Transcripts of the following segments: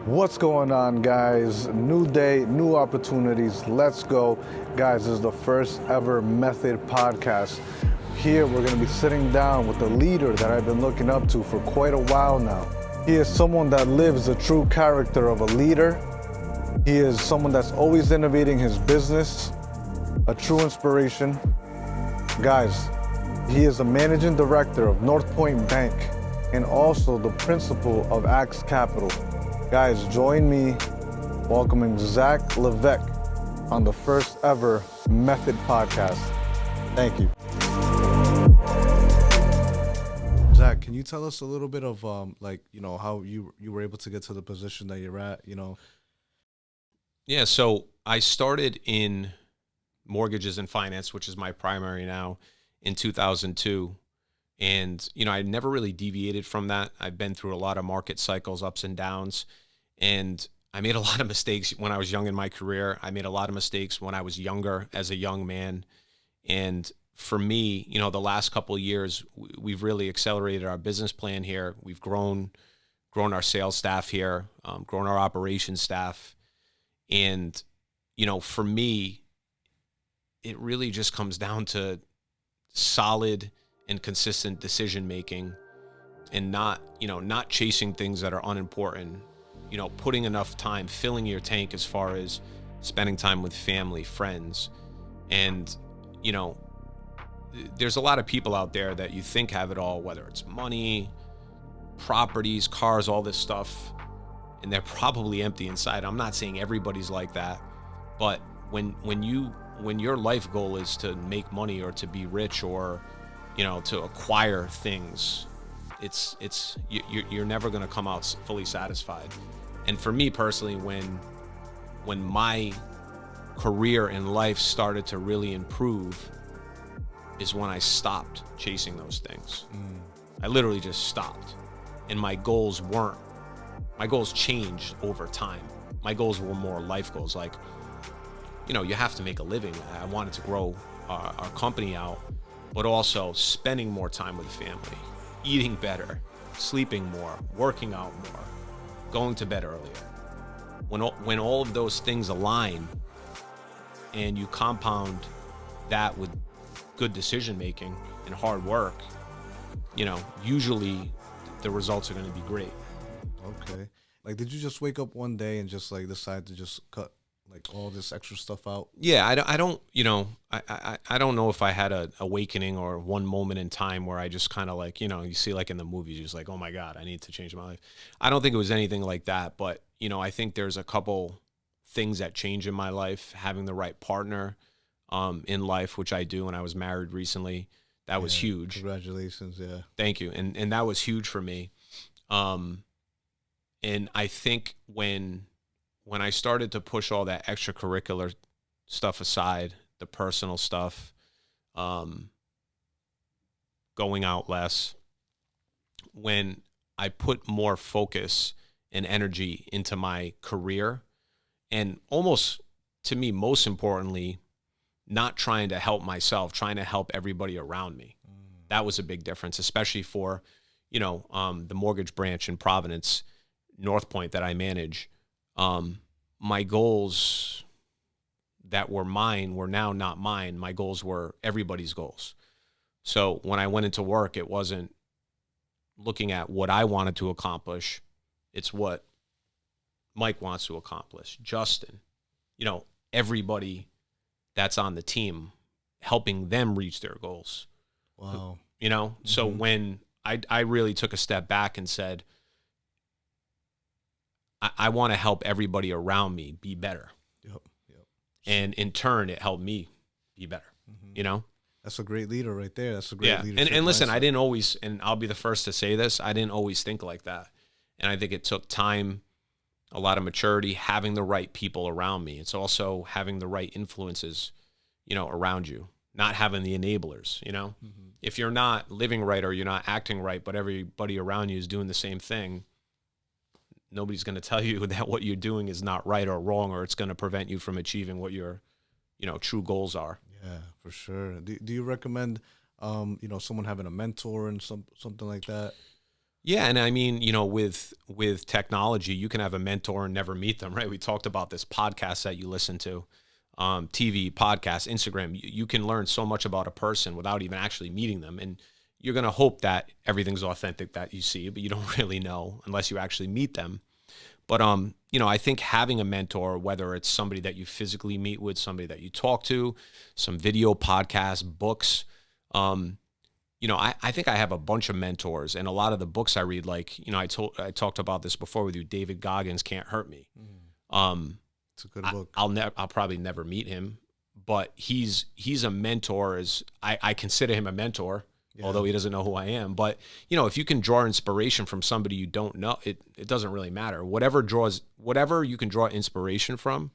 What's going on, guys? New day, new opportunities. Let's go. Guys, this is the first ever Method podcast. Here, we're going to be sitting down with a leader that I've been looking up to for quite a while now. He is someone that lives the true character of a leader. He is someone that's always innovating his business, a true inspiration. Guys, he is the managing director of Northpointe Bank and also the principal of Axe Capital. Guys, join me welcoming Zack Levesque on the first ever Method podcast. Thank you. Zack, can you tell us a little bit of how you were able to get to the position that you're at, Yeah, so I started in mortgages and finance, which is my primary now, in 2002. And, I never really deviated from that. I've been through a lot of market cycles, ups and downs. And I made a lot of mistakes when I was young in my career. I made a lot of mistakes when I was younger as a young man. And for me, the last couple of years, we've really accelerated our business plan here. We've grown our sales staff here, grown our operations staff. And, for me, it really just comes down to solid and consistent decision making and not chasing things that are unimportant, putting enough time, filling your tank as far as spending time with family, friends. And, there's a lot of people out there that you think have it all, whether it's money, properties, cars, all this stuff, and they're probably empty inside. I'm not saying everybody's like that, but when your life goal is to make money or to be rich or to acquire things, you're never going to come out fully satisfied. And for me personally, when my career in life started to really improve is when I stopped chasing those things. I literally just stopped. And my goals changed over time. My goals were more life goals. Like, you have to make a living. I wanted to grow our company out, but also spending more time with the family, eating better, sleeping more, working out more, going to bed earlier. When all of those things align and you compound that with good decision making and hard work, usually the results are going to be great. Okay. Like, did you just wake up one day and just decide to just cut all this extra stuff out? Yeah, I don't know if I had a awakening or one moment in time where I just kind of you see in the movies, just oh my God, I need to change my life. I don't think it was anything like that, but I think there's a couple things that change in my life. Having the right partner in life, which I do, and I was married recently. That was huge. Congratulations. Yeah. Thank you. And that was huge for me. And I think when I started to push all that extracurricular stuff aside, the personal stuff, going out less, when I put more focus and energy into my career, and almost, to me, most importantly, not trying to help myself, trying to help everybody around me. That was a big difference, especially for, the mortgage branch in Providence, Northpointe, that I manage. My goals that were mine were now not mine. My goals were everybody's goals. So when I went into work, it wasn't looking at what I wanted to accomplish. It's what Mike wants to accomplish, Justin, everybody that's on the team, helping them reach their goals. Wow. So when I really took a step back and said, I want to help everybody around me be better. Yep. And in turn, it helped me be better, That's a great leader right there. That's a great leadership. And listen, mindset. I didn't always, and I'll be the first to say this, I didn't always think like that. And I think it took time, a lot of maturity, having the right people around me. It's also having the right influences, around you, not having the enablers, If you're not living right or you're not acting right, but everybody around you is doing the same thing, nobody's going to tell you that what you're doing is not right or wrong, or it's going to prevent you from achieving what your, true goals are. Yeah, for sure. Do you recommend, someone having a mentor and something like that? Yeah, and I mean, you know, with technology, you can have a mentor and never meet them, right? We talked about this podcast that you listen to, TV, podcast, Instagram. You can learn so much about a person without even actually meeting them, and you're going to hope that everything's authentic that you see, but you don't really know unless you actually meet them. But you know, I think having a mentor, whether it's somebody that you physically meet with, somebody that you talk to, some video podcasts, books, you know, I think I have a bunch of mentors, and a lot of the books I read, like, you know, I talked about this before with you, David Goggins, Can't Hurt Me. It's a good book. I'll probably never meet him, but he's a mentor. I consider him a mentor, although he doesn't know who I am. But, you know, if you can draw inspiration from somebody you don't know, it doesn't really matter. Whatever you can draw inspiration from,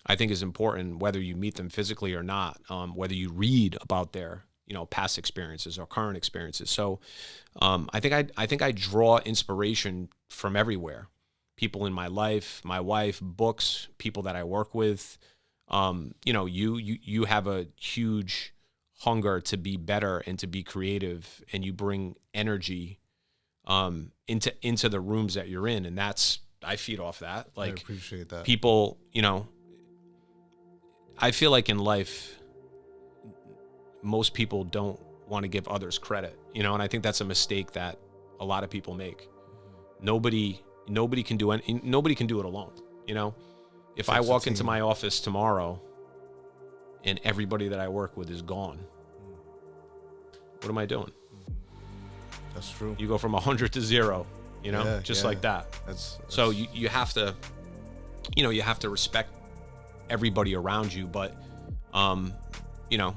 I think is important, whether you meet them physically or not, whether you read about their, you know, past experiences or current experiences. So I think I draw inspiration from everywhere. People in my life, my wife, books, people that I work with. You know, you have a huge hunger to be better and to be creative, and you bring energy into the rooms that you're in, and that's, I feed off that. Like, I appreciate that. People, you know, I feel like in life, most people don't want to give others credit, you know, and I think that's a mistake that a lot of people make. Nobody can do nobody can do it alone, you know. If I walk into my office tomorrow and everybody that I work with is gone, what am I doing? That's true. You go from 100 to 0, you know, like that. That's so you have to, you know, you have to respect everybody around you, but you know,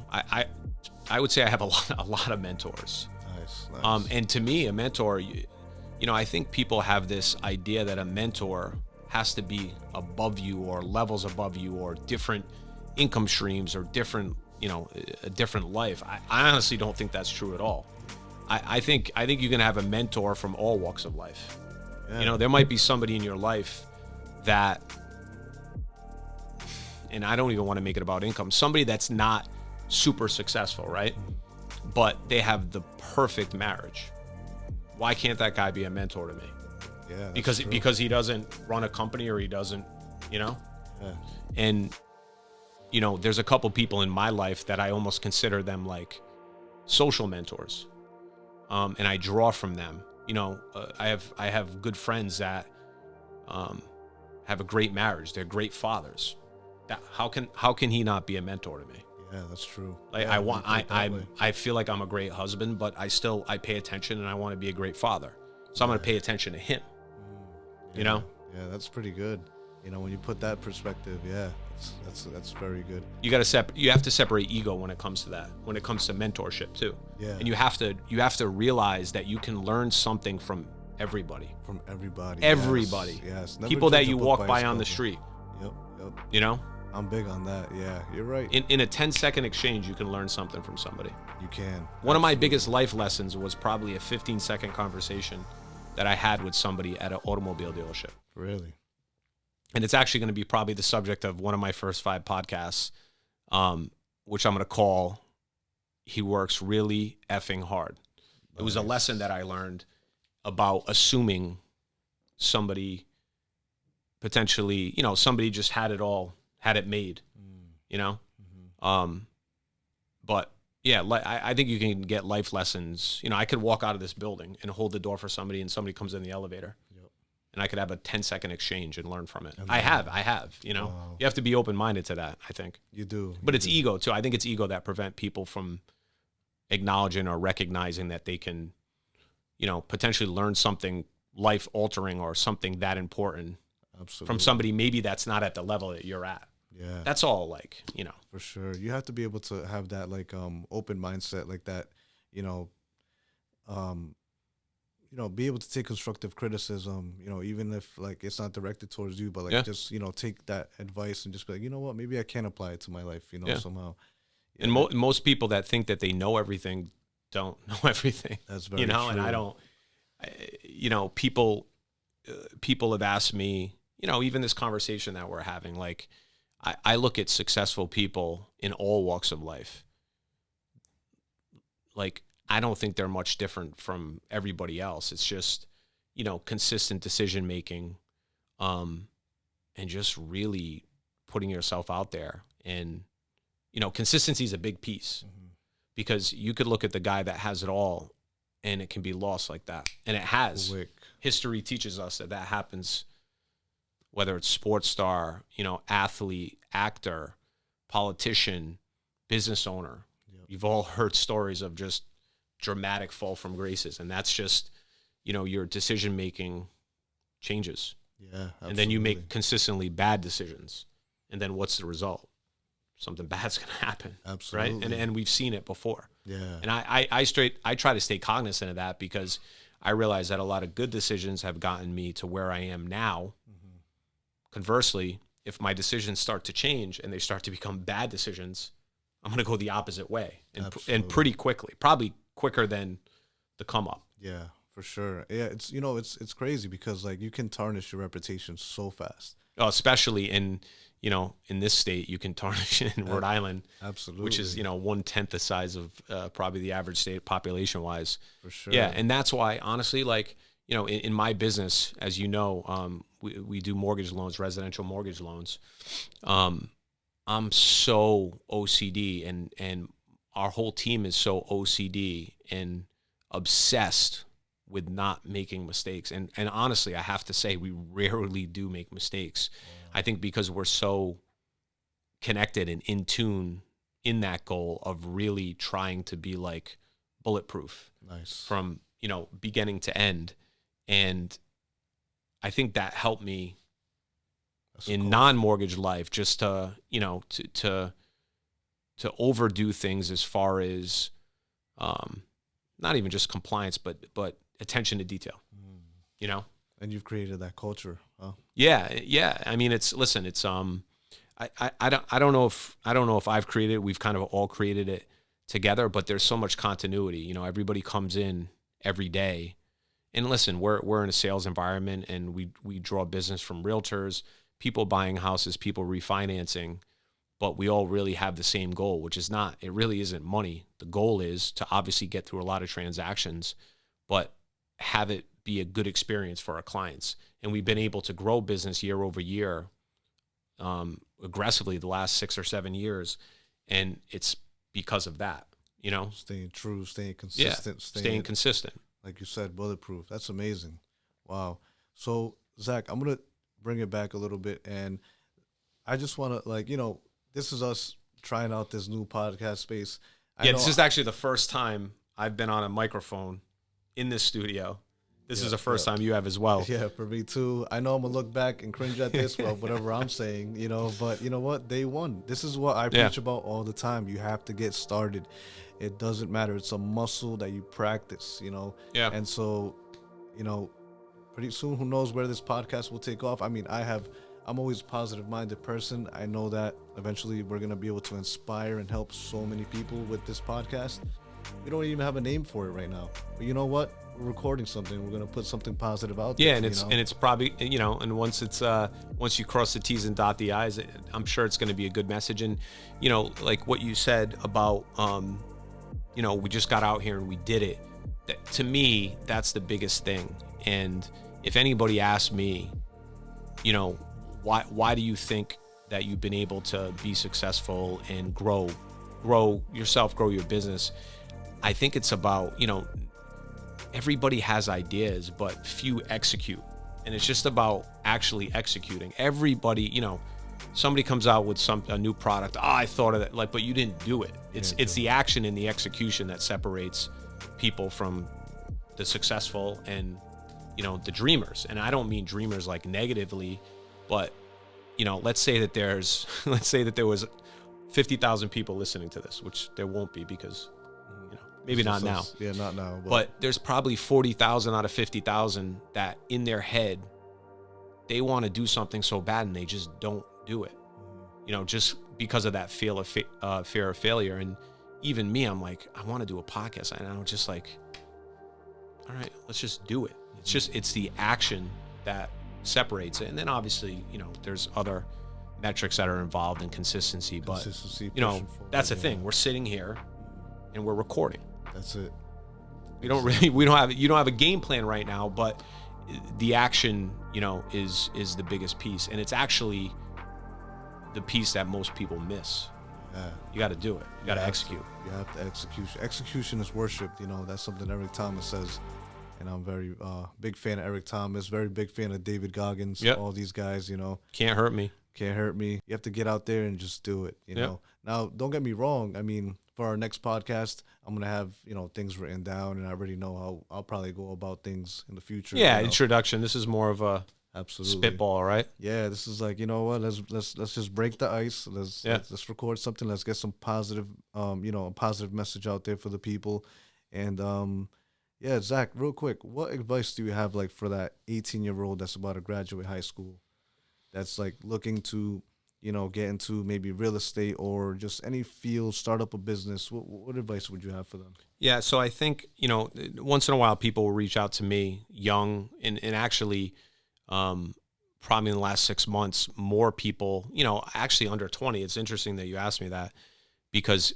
I would say I have a lot of mentors. Nice. And to me, a mentor, you know, I think people have this idea that a mentor has to be above you or levels above you or different income streams or different, you know, a different life. I honestly don't think that's true at all. I think you can have a mentor from all walks of life. Yeah. You know, there might be somebody in your life that, and I don't even want to make it about income, somebody that's not super successful, right? But they have the perfect marriage. Why can't that guy be a mentor to me? Yeah, because he doesn't run a company, or he doesn't, you know? Yeah. And, you know, there's a couple people in my life that I almost consider them like social mentors. And I draw from them. You know, I have good friends that have a great marriage. They're great fathers. How can he not be a mentor to me? Yeah, that's true. Like, I feel like I'm a great husband, but I pay attention, and I want to be a great father. So I'm going to pay attention to him. Yeah, you know? Yeah, that's pretty good. You know, when you put that perspective, yeah, that's very good. You have to separate ego when it comes to that. When it comes to mentorship too. Yeah. And you have to realize that you can learn something from everybody. From everybody. Everybody. Yes. People that you walk by on the street. Yep. You know? I'm big on that. Yeah, you're right. In a 10-second exchange, you can learn something from somebody. You can. One of my biggest life lessons was probably a 15-second conversation that I had with somebody at an automobile dealership. Really? And it's actually going to be probably the subject of one of my first 5 podcasts, which I'm going to call "He Works Really Effing Hard." Nice. It was a lesson that I learned about assuming somebody potentially, you know, somebody just had it made, you know? But yeah, I think you can get life lessons. You know, I could walk out of this building and hold the door for somebody, and somebody comes in the elevator. Yep. And I could have a 10-second exchange and learn from it. I have, you know? Wow. You have to be open-minded to that, I think. You do. But it's ego, too. I think it's ego that prevent people from acknowledging or recognizing that they can, you know, potentially learn something life-altering or something that important. Absolutely. From somebody maybe that's not at the level that you're at. Yeah. That's all, like, you know. For sure. You have to be able to have that, like, open mindset, like that, you know, be able to take constructive criticism, you know, even if, like, it's not directed towards you, but, like, just, you know, take that advice and just be like, you know what, maybe I can apply it to my life, you know, somehow. Yeah. And most people that think that they know everything don't know everything. That's very true. And I don't, you know, people have asked me, you know, even this conversation that we're having, like, I look at successful people in all walks of life. Like, I don't think they're much different from everybody else. It's just consistent decision making, and just really putting yourself out there. And, consistency is a big piece, because you could look at the guy that has it all and it can be lost like that. And it has. Quick. History teaches us that happens, whether it's sports star, athlete, actor, politician, business owner. Yep. You've all heard stories of just dramatic fall from graces. And that's just, your decision-making changes. Yeah, absolutely. And then you make consistently bad decisions. And then what's the result? Something bad's going to happen. Absolutely. Right? And we've seen it before. Yeah. And I try to stay cognizant of that, because I realize that a lot of good decisions have gotten me to where I am now. Mm-hmm. Conversely, if my decisions start to change and they start to become bad decisions, I'm going to go the opposite way, and pretty quickly, probably quicker than the come up. Yeah, for sure. Yeah, it's crazy, because like you can tarnish your reputation so fast. Oh, especially in this state, you can tarnish it in Rhode Island. Absolutely. Which is, 1/10 the size of probably the average state population wise. For sure. Yeah. And that's why, honestly, like, in my business, as you know, we do mortgage loans, residential mortgage loans. I'm so OCD, and our whole team is so OCD and obsessed with not making mistakes. And honestly, I have to say, we rarely do make mistakes. I think because we're so connected and in tune in that goal of really trying to be like bulletproof. Nice. From, beginning to end. And I think that helped me in non-mortgage life, just to, to overdo things as far as, not even just compliance, but attention to detail, And you've created that culture, huh? Yeah. I mean, it's I don't know if I've created it. We've kind of all created it together, but there's so much continuity. Everybody comes in every day, and listen, we're in a sales environment, and we draw business from realtors, people buying houses, people refinancing, but we all really have the same goal, which is it really isn't money. The goal is to obviously get through a lot of transactions, but have it be a good experience for our clients. And we've been able to grow business year over year, aggressively the last 6 or 7 years. And it's because of that, Staying true, staying consistent. Yeah, staying consistent. Like you said, bulletproof. That's amazing. Wow. So, Zach, I'm going to bring it back a little bit. And I just want to, this is us trying out this new podcast space. This is actually the first time I've been on a microphone in this studio. This is the first time you have as well. Yeah, for me too. I know I'm going to look back and cringe at this, well, whatever I'm saying, but you know what? Day one. This is what I preach about all the time. You have to get started. It doesn't matter. It's a muscle that you practice, Yeah. And so, pretty soon, who knows where this podcast will take off. I mean, I'm always a positive-minded person. I know that eventually we're going to be able to inspire and help so many people with this podcast. We don't even have a name for it right now. But you know what? We're recording something. We're going to put something positive out there. Yeah, and it's probably, and once you cross the T's and dot the I's, I'm sure it's going to be a good message. And, like what you said about, we just got out here and we did it. To me, that's the biggest thing. And if anybody asks me, why do you think that you've been able to be successful and grow yourself, grow your business? I think it's about, everybody has ideas, but few execute. And it's just about actually executing. Everybody, somebody comes out with a new product. I thought of that, but you didn't do it. It's the action and the execution that separates people from the successful and, the dreamers. And I don't mean dreamers like negatively, but, let's say that there was 50,000 people listening to this, which there won't be because, maybe not now. Yeah, not now. But there's probably 40,000 out of 50,000 that in their head, they want to do something so bad and they just don't do it. Just because of that fear of failure. And even me, I'm like, I want to do a podcast. And I'm just like, all right, let's just do it. It's the action that separates it. And then obviously, there's other metrics that are involved in consistency. But, that's the thing. We're sitting here and we're recording. That's it. You don't have a game plan right now, but the action, is the biggest piece, and it's actually the piece that most people miss. Yeah. You got to do it. You got to execute. You have to execute. Execution is worship. That's something Eric Thomas says. And I'm very big fan of Eric Thomas, very big fan of David Goggins, all these guys, Can't hurt me. Can't hurt me. You have to get out there and just do it, know. Now, don't get me wrong. I mean, for our next podcast, I'm going to have, things written down, and I already know how I'll probably go about things in the future. Yeah, introduction. This is more of a spitball, right? Yeah, this is like, let's just break the ice. Let's record something. Let's get some positive, a positive message out there for the people. And yeah, Zach, real quick, what advice do you have like for that 18-year-old that's about to graduate high school, that's like looking to, get into maybe real estate or just any field, start up a business? What advice would you have for them? Yeah, so I think, once in a while people will reach out to me, young, and actually probably in the last 6 months, more people, actually under 20. It's interesting that you asked me that, because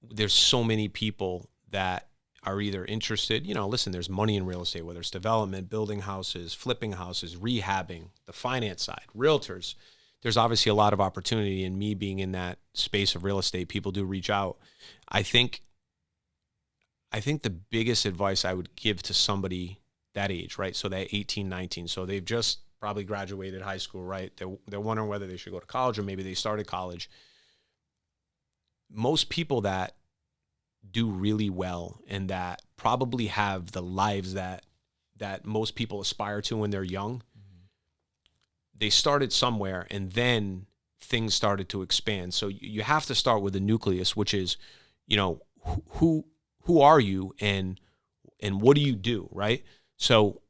there's so many people that are either interested, listen, there's money in real estate, whether it's development, building houses, flipping houses, rehabbing, the finance side, realtors. There's obviously a lot of opportunity in me being in that space of real estate. People do reach out. I think the biggest advice I would give to somebody that age, right? So that 18, 19. So they've just probably graduated high school, right? They're wondering whether they should go to college, or maybe they started college. Most people that do really well and that probably have the lives that most people aspire to when they're young, they started somewhere, and then things started to expand. So you have to start with the nucleus, which is, who are you and what do you do, right? So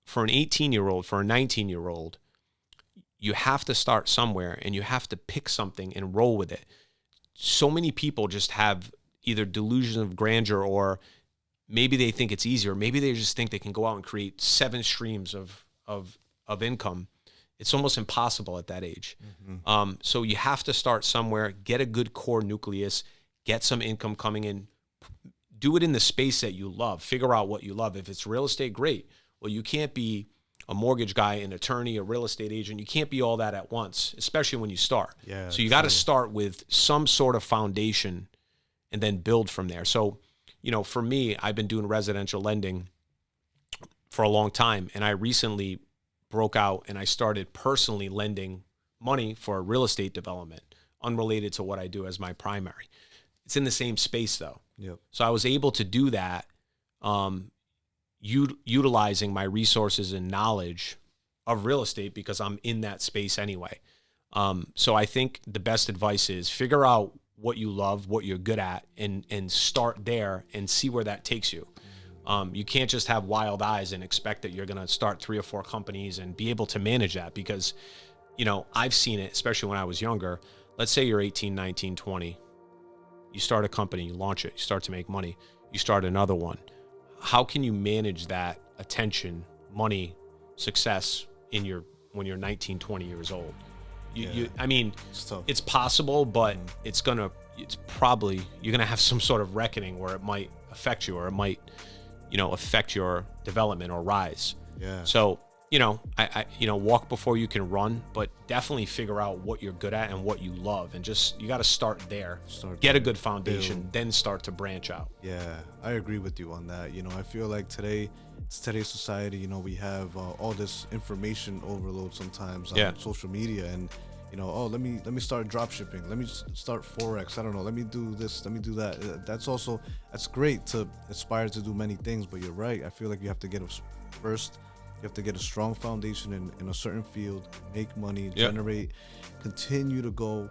for an 18-year-old, for a 19-year-old, you have to start somewhere, and you have to pick something and roll with it. So many people just have either delusion of grandeur, or maybe they think it's easier. Maybe they just think they can go out and create 7 streams of income. It's almost impossible at that age. Mm-hmm. So you have to start somewhere, get a good core nucleus, get some income coming in, do it in the space that you love, figure out what you love. If it's real estate, great. Well, you can't be a mortgage guy, an attorney, a real estate agent. You can't be all that at once, especially when you start. Yeah, so you got to start with some sort of foundation and then build from there. So, for me, I've been doing residential lending for a long time, and I recently broke out and I started personally lending money for real estate development, unrelated to what I do as my primary. It's in the same space though. Yep. So I was able to do that, utilizing my resources and knowledge of real estate because I'm in that space anyway. So I think the best advice is figure out what you love, what you're good at, and start there and see where that takes you. You can't just have wild eyes and expect that you're going to start 3 or 4 companies and be able to manage that because, I've seen it, especially when I was younger. Let's say you're 18, 19, 20. You start a company, you launch it, you start to make money, you start another one. How can you manage that attention, money, success when you're 19, 20 years old? It's possible, but it's probably, you're going to have some sort of reckoning where it might affect you, or it might, affect your development or rise. Yeah. So, I walk before you can run, but definitely figure out what you're good at and what you love. And you got to start there, get a good foundation, then start to branch out. Yeah, I agree with you on that. I feel like today's society, we have all this information overload sometimes on social media, and let me start drop shipping, let me start Forex, I don't know, let me do this, let me do that. That's great to aspire to do many things, but you're right. I feel like you have to get a strong foundation in a certain field, make money, generate, continue to go,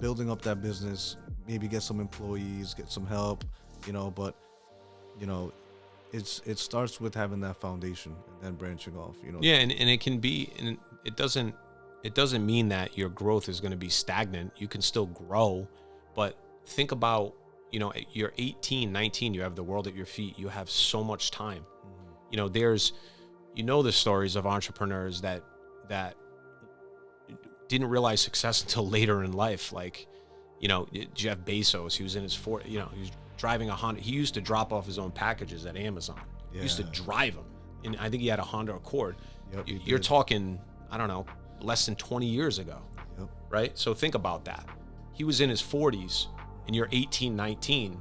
building up that business, maybe get some employees, get some help, but it starts with having that foundation and then branching off, Yeah, and it can be, and it doesn't mean that your growth is going to be stagnant. You can still grow, but think about, you're 18, 19, you have the world at your feet. You have so much time. Mm-hmm. There's, the stories of entrepreneurs that didn't realize success until later in life. Like, Jeff Bezos, he was in his he was driving a Honda. He used to drop off his own packages at Amazon. Yeah. He used to drive them. and I think he had a Honda Accord. Yep, You're talking, I don't know, less than 20 years ago, Yep. right? So think about that. He was in his 40s and you're 18, 19.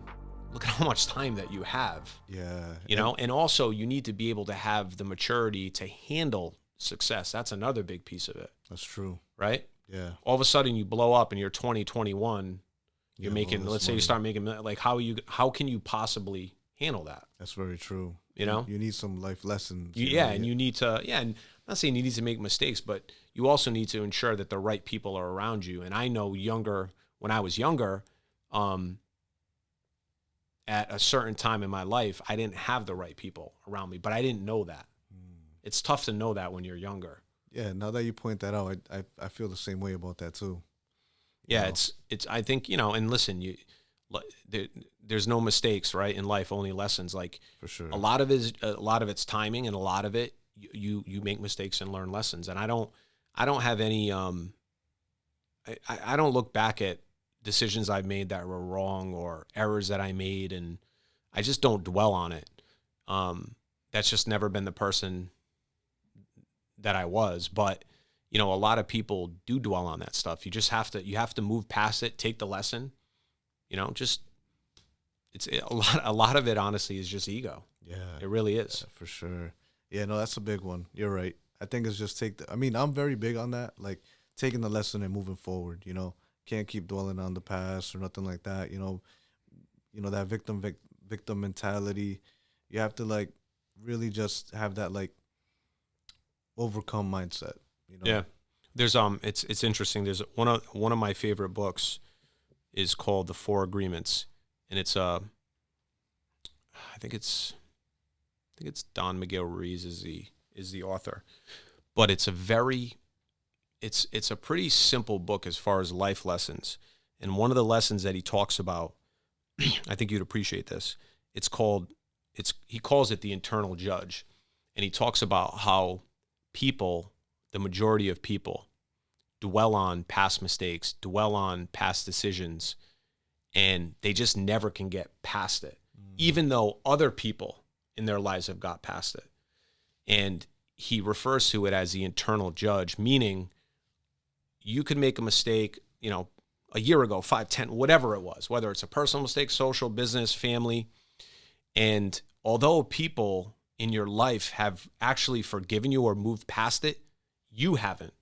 Look at how much time that you have. Yeah. You know, and also you need to be able to have the maturity to handle success. That's another big piece of it. That's true. Right? Yeah. All of a sudden you blow up and you're 20, 21. You're Yeah, making, all this let's say you money. start making, like how can you possibly handle that? That's very true. You know? You need some life lessons. And you need to, and I'm not saying you need to make mistakes, but you also need to ensure that the right people are around you. And I know when I was younger, at a certain time in my life, I didn't have the right people around me, but I didn't know that. It's tough to know that when you're younger. Yeah, now that you point that out, I feel the same way about that too. Yeah, know? it's I think, and listen, there's no mistakes, right? In life, only lessons. Like For sure. a lot of it's timing, and a lot of it you make mistakes and learn lessons. And I don't have any I don't look back at decisions I've made that were wrong or errors that I made, and I just don't dwell on it. That's just never been the person that I was. But a lot of people do dwell on that stuff. You just have to move past it, take the lesson. Just it's a lot of it honestly is just ego. Yeah. It really is. For sure. Yeah, no, that's a big one. You're right. I think it's just I'm very big on that, like taking the lesson and moving forward, Can't keep dwelling on the past or nothing like that, that victim mentality. You have to like really just have that like overcome mindset, Yeah. There's it's interesting. There's one of my favorite books is called The Four Agreements, and it's I think it's Don Miguel Ruiz is the author. But it's a pretty simple book as far as life lessons. And one of the lessons that he talks about, I think you'd appreciate this. He calls it the internal judge. And he talks about how people, the majority of people, dwell on past mistakes, dwell on past decisions, and they just never can get past it, even though other people in their lives have got past it. And he refers to it as the internal judge, meaning you could make a mistake, a year ago, 5, 10, whatever it was, whether it's a personal mistake, social, business, family. And although people in your life have actually forgiven you or moved past it, you haven't.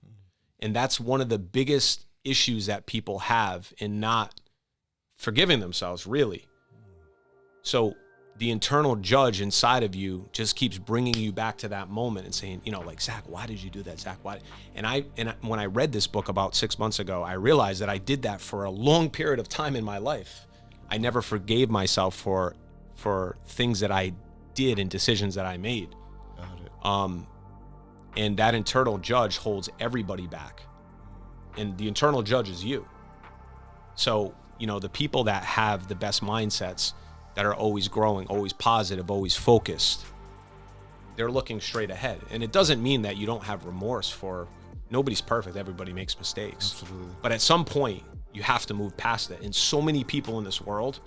And that's one of the biggest issues that people have in not forgiving themselves, really. So the internal judge inside of you just keeps bringing you back to that moment and saying, like, Zach, why did you do that? Zach, why? And when I read this book about 6 months ago, I realized that I did that for a long period of time in my life. I never forgave myself for things that I did and decisions that I made. Got it. And that internal judge holds everybody back. And the internal judge is you. So, the people that have the best mindsets, that are always growing, always positive, always focused, they're looking straight ahead. And it doesn't mean that you don't have remorse for, nobody's perfect, everybody makes mistakes. Absolutely. But at some point, you have to move past it. And so many people in this world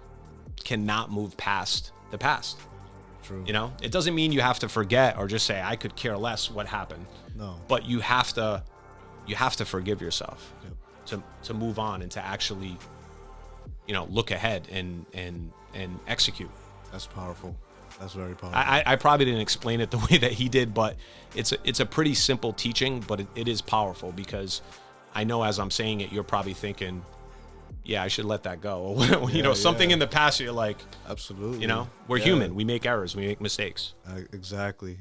cannot move past the past. True. It doesn't mean you have to forget or just say, I could care less what happened. No. But you have to forgive yourself. Yep. to move on and to actually, look ahead and execute. That's powerful. That's very powerful. I probably didn't explain it the way that he did, but it's a pretty simple teaching, but it is powerful, because I know as I'm saying it, you're probably thinking, yeah, I should let that go. Something in the past, you're like, Absolutely. we're human. We make errors. We make mistakes. Exactly.